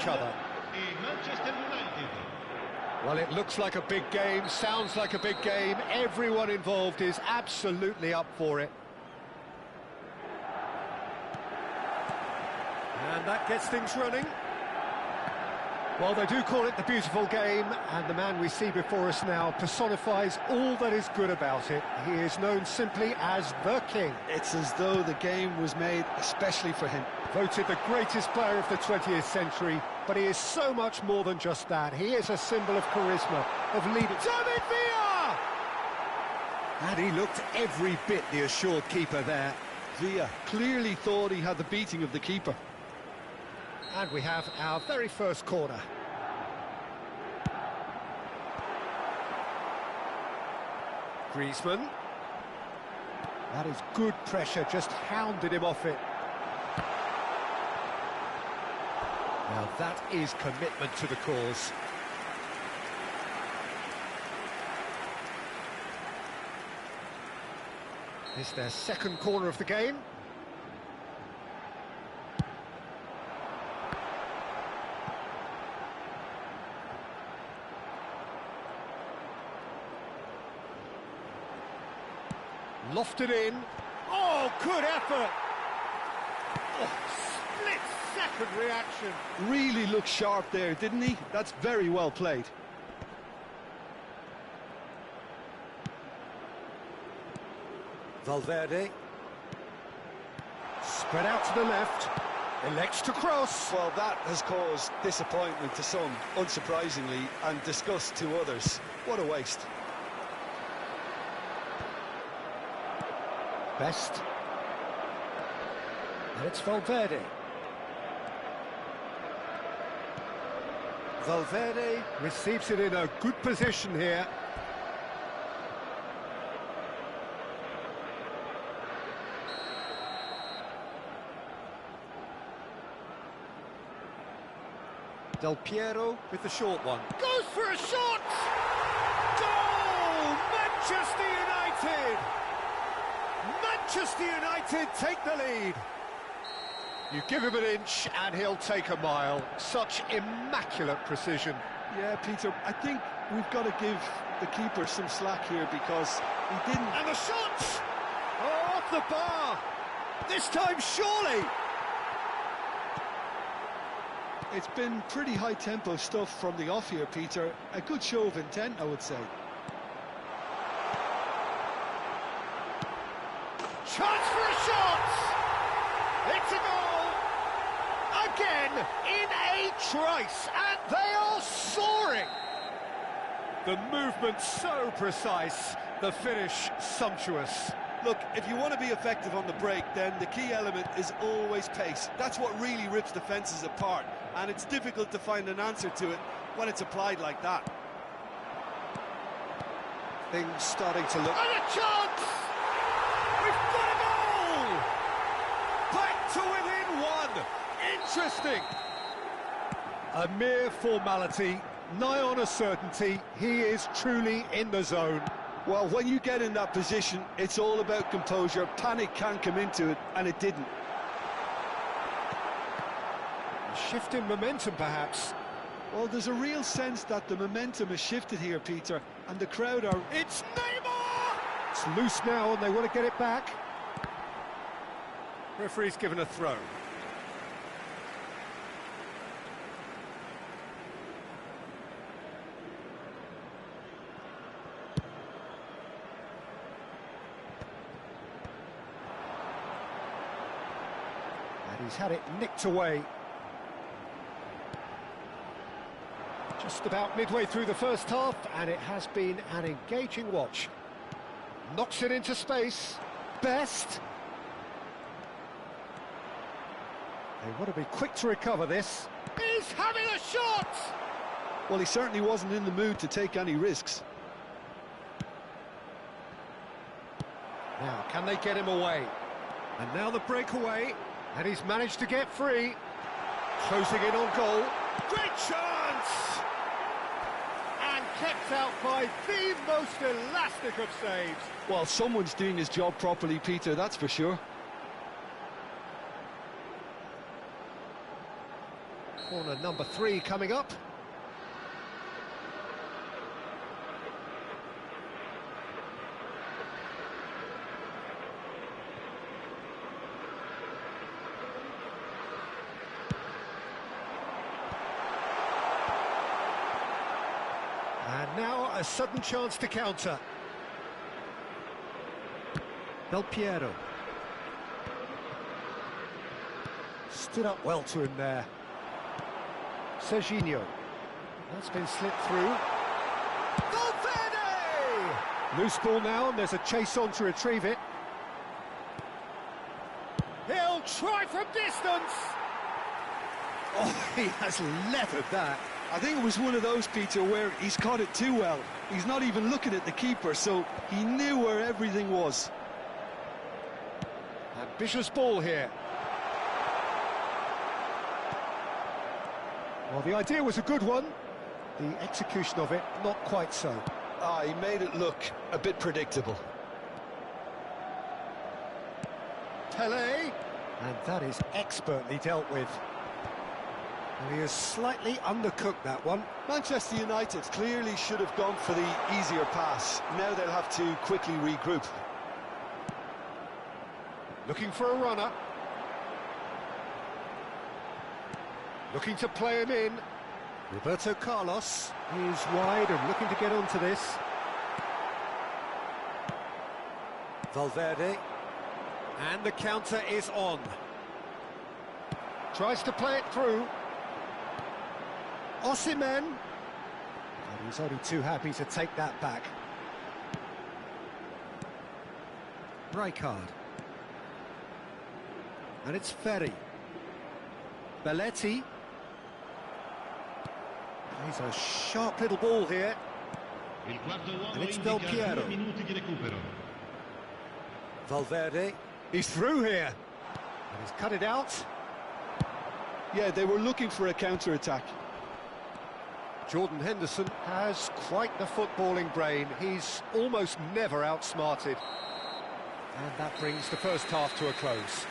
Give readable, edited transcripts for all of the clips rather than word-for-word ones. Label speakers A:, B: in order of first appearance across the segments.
A: other. Well, it looks like a big game, sounds like a big game. Everyone involved is absolutely up for it. And that gets things running. Well, they do call it the beautiful game, and the man we see before us now personifies all that is good about it. He is known simply as the King.
B: It's as though the game was made especially for him.
A: Voted the greatest player of the 20th century, but he is so much more than just that. He is a symbol of charisma, of leadership. David Villa! And he looked every bit the assured keeper there.
B: Villa clearly thought he had the beating of the keeper.
A: And we have our very first corner. Griezmann. That is good pressure, just hounded him off it. Now that is commitment to the cause. It's their second corner of the game. Lofted in. Oh, good effort! Oh, split-second reaction.
B: Really looked sharp there, didn't he? That's very well played.
A: Valverde. Spread out to the left. Elects to cross.
B: Well, that has caused disappointment to some, unsurprisingly, and disgust to others. What a waste.
A: Best. And it's Valverde. Valverde receives it in a good position here. Del Piero with the short one. Goes for a shot! Goal! Manchester United! Manchester United take the lead. You give him an inch and he'll take a mile. Such immaculate precision.
B: Yeah, Peter, I think we've got to give the keeper some slack here because he didn't...
A: And the shot! Oh, off the bar! This time, surely!
B: It's been pretty high-tempo stuff from the off here, Peter. A good show of intent, I would say.
A: Chance for a shot! It's a goal! Again, in a trice, and they are soaring! The movement so precise, the finish sumptuous.
B: Look, if you want to be effective on the break, then the key element is always pace. That's what really rips defences apart, and it's difficult to find an answer to it when it's applied like that.
A: Things starting to look... And a chance! We've got a goal! Back to within one! Interesting! A mere formality, nigh on a certainty. He is truly in the zone.
B: Well, when you get in that position, it's all about composure. Panic can come into it, and it didn't.
A: A shift in momentum, perhaps.
B: Well, there's a real sense that the momentum has shifted here, Peter, and the crowd are...
A: It's Neymar! It's loose now, and they want to get it back. Referee's given a throw. He's had it nicked away. Just about midway through the first half, and it has been an engaging watch. Knocks it into space. Best. They want to be quick to recover this. He's having a shot!
B: Well, he certainly wasn't in the mood to take any risks.
A: Now, can they get him away? And now the breakaway. And he's managed to get free. Closing in on goal. Great chance! And kept out by the most elastic of saves.
B: Well, someone's doing his job properly, Peter, that's for sure.
A: Corner number 3 coming up. And now a sudden chance to counter. Del Piero. Stood up well to him there. Serginho. That's been slipped through. Valverde! Loose ball now, and there's a chase on to retrieve it. He'll try from distance! Oh, he has leathered that.
B: I think it was one of those, Peter, where he's caught it too well. He's not even looking at the keeper, so he knew where everything was.
A: Ambitious ball here. Well, the idea was a good one. The execution of it, not quite so.
B: He made it look a bit predictable.
A: Pelé, and that is expertly dealt with. And he has slightly undercooked that one.
B: Manchester United clearly should have gone for the easier pass. Now they'll have to quickly regroup.
A: Looking for a runner. Looking to play him in. Roberto Carlos is wide and looking to get onto this. Valverde. And the counter is on. Tries to play it through. Osimhen. And he's only too happy to take that back. Rijkaard. And it's Ferry. Belletti. He's a sharp little ball here. And it's Del Piero. Valverde. He's through here. And he's cut it out.
B: Yeah, they were looking for a counter-attack.
A: Jordan Henderson has quite the footballing brain. He's almost never outsmarted. And that brings the first half to a close.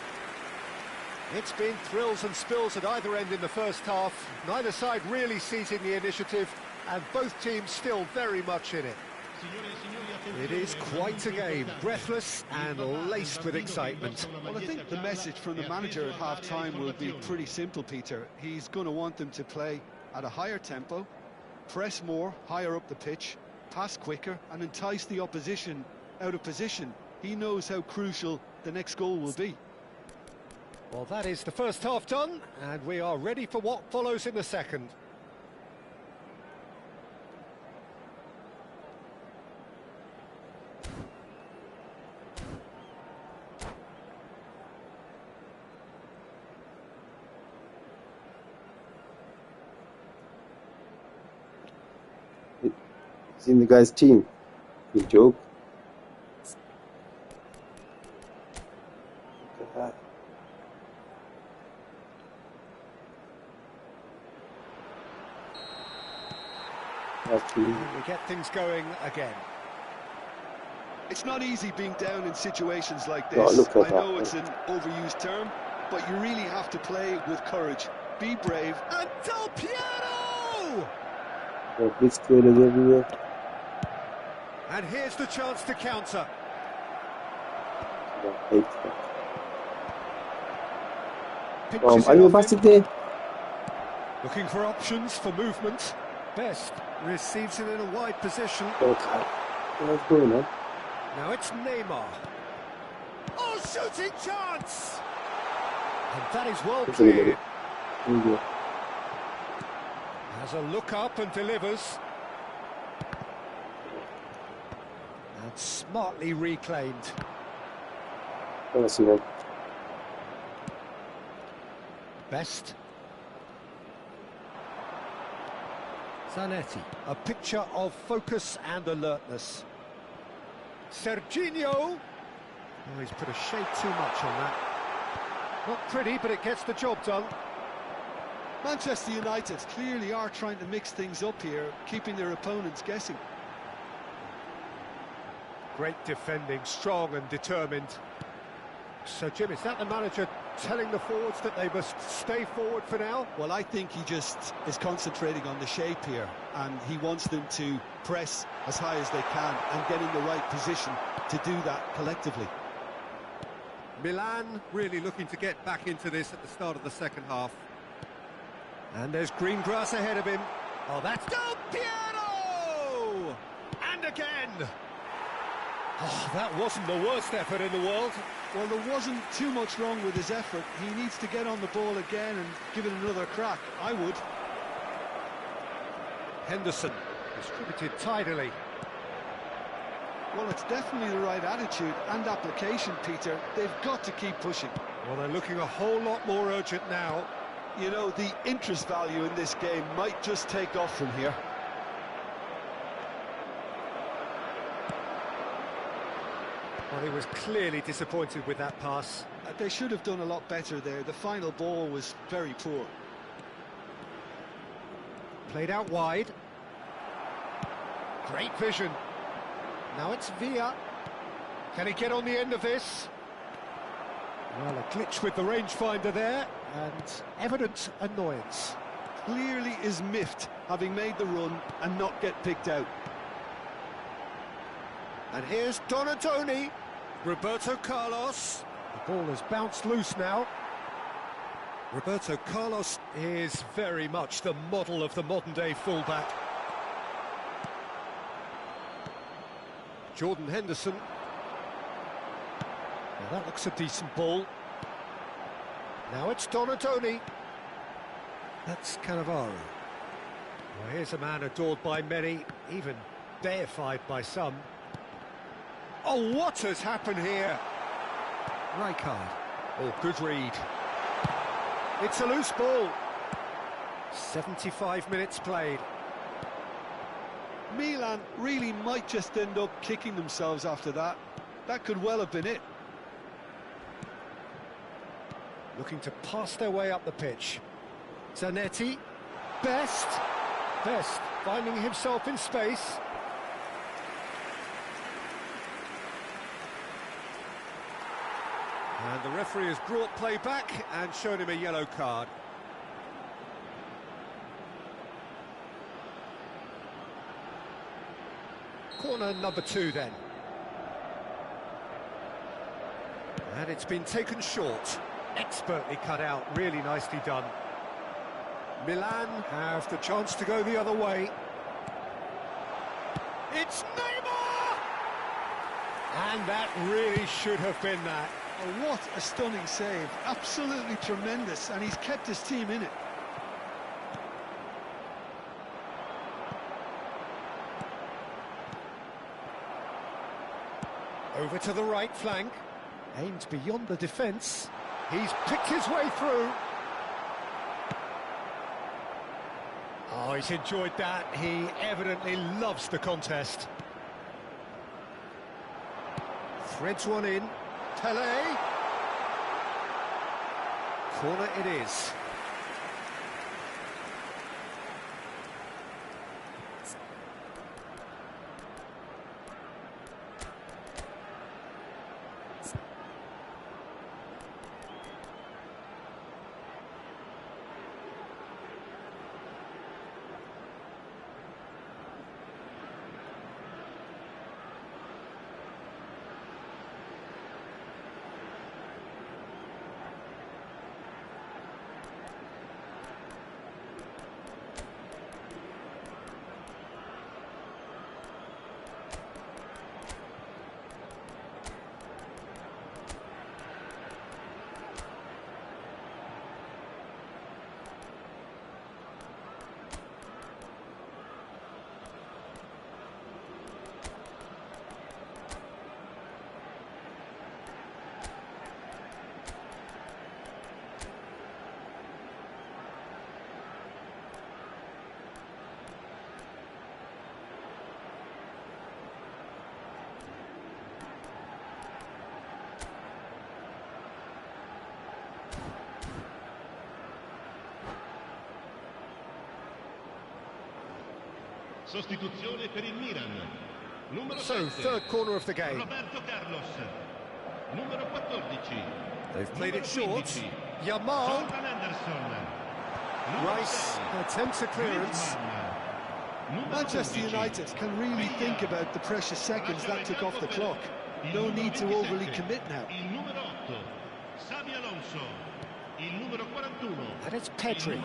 A: It's been thrills and spills at either end in the first half. Neither side really seizing the initiative, and both teams still very much in it. It is quite a game, breathless and laced with excitement.
B: Well, I think the message from the manager at half-time will be pretty simple, Peter. He's going to want them to play at a higher tempo, press more, higher up the pitch, pass quicker, and entice the opposition out of position. He knows how crucial the next goal will be.
A: Well, that is the first half done, and we are ready for what follows in the second.
C: It's in the guy's team. Good joke. Look at that.
A: We get things going again.
B: It's not easy being down in situations like this.
C: Oh, look at
B: I
C: that.
B: know it's an overused term, but you really have to play with courage. Be brave.
A: And Del Piero!
C: Blitz created everywhere.
A: And here's the chance to counter. Pitches
C: Are
A: it
C: you
A: off
C: back
A: him.
C: today?
A: Looking for options for movement. Best receives it in a wide position.
C: What's going on?
A: Now it's Neymar. Oh, shooting chance! And that is well cleared. Has a look up and delivers. And smartly reclaimed. Best. Zanetti, a picture of focus and alertness. Serginho. Oh, he's put a shade too much on that. Not pretty, but it gets the job done.
B: Manchester United clearly are trying to mix things up here, keeping their opponents guessing.
A: Great defending, strong and determined. So, Jim, is that the manager telling the forwards that they must stay forward for now?
B: Well, I think he just is concentrating on the shape here, and he wants them to press as high as they can and get in the right position to do that collectively.
A: Milan really looking to get back into this at the start of the second half. And there's green grass ahead of him. Oh, that's Del Piero! And again! Oh, that wasn't the worst effort in the world.
B: Well, there wasn't too much wrong with his effort. He needs to get on the ball again and give it another crack. I would.
A: Henderson distributed tidily.
B: Well, it's definitely the right attitude and application, Peter. They've got to keep pushing.
A: Well, they're looking a whole lot more urgent now.
B: You know, the interest value in this game might just take off from here.
A: Well, he was clearly disappointed with that pass.
B: They should have done a lot better there. The final ball was very poor.
A: Played out wide. Great vision. Now it's Villa. Can he get on the end of this? Well, a glitch with the rangefinder there, and evident annoyance.
B: Clearly is miffed, having made the run and not get picked out.
A: And here's Donatoni. Roberto Carlos. The ball has bounced loose now. Roberto Carlos is very much the model of the modern-day fullback. Jordan Henderson. Now that looks a decent ball. Now it's Donatoni. That's Cannavaro. Well, here's a man adored by many, even deified by some. Oh, what has happened here? Rijkaard. Oh, good read. It's a loose ball. 75 minutes played.
B: Milan really might just end up kicking themselves after that. That could well have been it.
A: Looking to pass their way up the pitch. Zanetti. Best finding himself in space. And the referee has brought play back and shown him a yellow card. Corner number 2 then. And it's been taken short. Expertly cut out, really nicely done. Milan have the chance to go the other way. It's Neymar! And that really should have been that.
B: Oh, what a stunning save. Absolutely tremendous, and he's kept his team in it.
A: Over to the right flank. Aimed beyond the defence. He's picked his way through. Oh, he's enjoyed that. He evidently loves the contest. Threads one in. Tele. Corner it is.
D: Sostituzione per il Milan. Numero
A: So,
D: 7,
A: third corner of the game.
D: Roberto Carlos. Numero 14,
A: They've played it short. Yamal. Rice attempts a clearance.
B: Manchester United can really think about the precious seconds that took off the clock. No need to overly commit now.
A: And it's Pedri.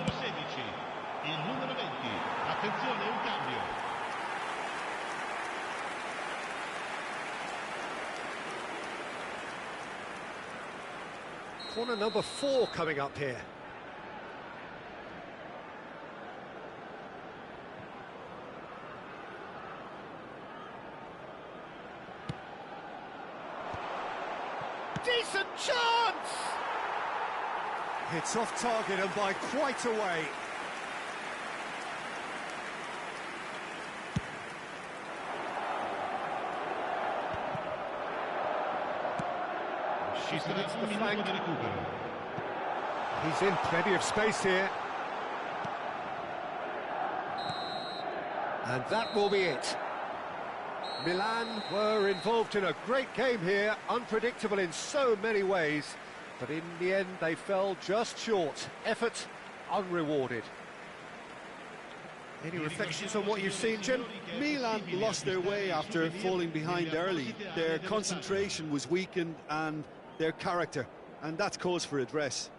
A: Corner number 4 coming up here. Decent chance! It's off target and by quite a way. She's going to the flank. He's in plenty of space here. And that will be it. Milan were involved in a great game here, unpredictable in so many ways, but in the end they fell just short. Effort unrewarded. Any reflections on what you've seen, Jim?
B: Milan lost their way after falling behind early. Their concentration was weakened and their character, and that's cause for address.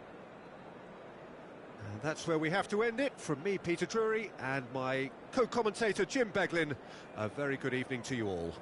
A: And that's where we have to end it. From me, Peter Drury, and my co-commentator, Jim Beglin, a very good evening to you all.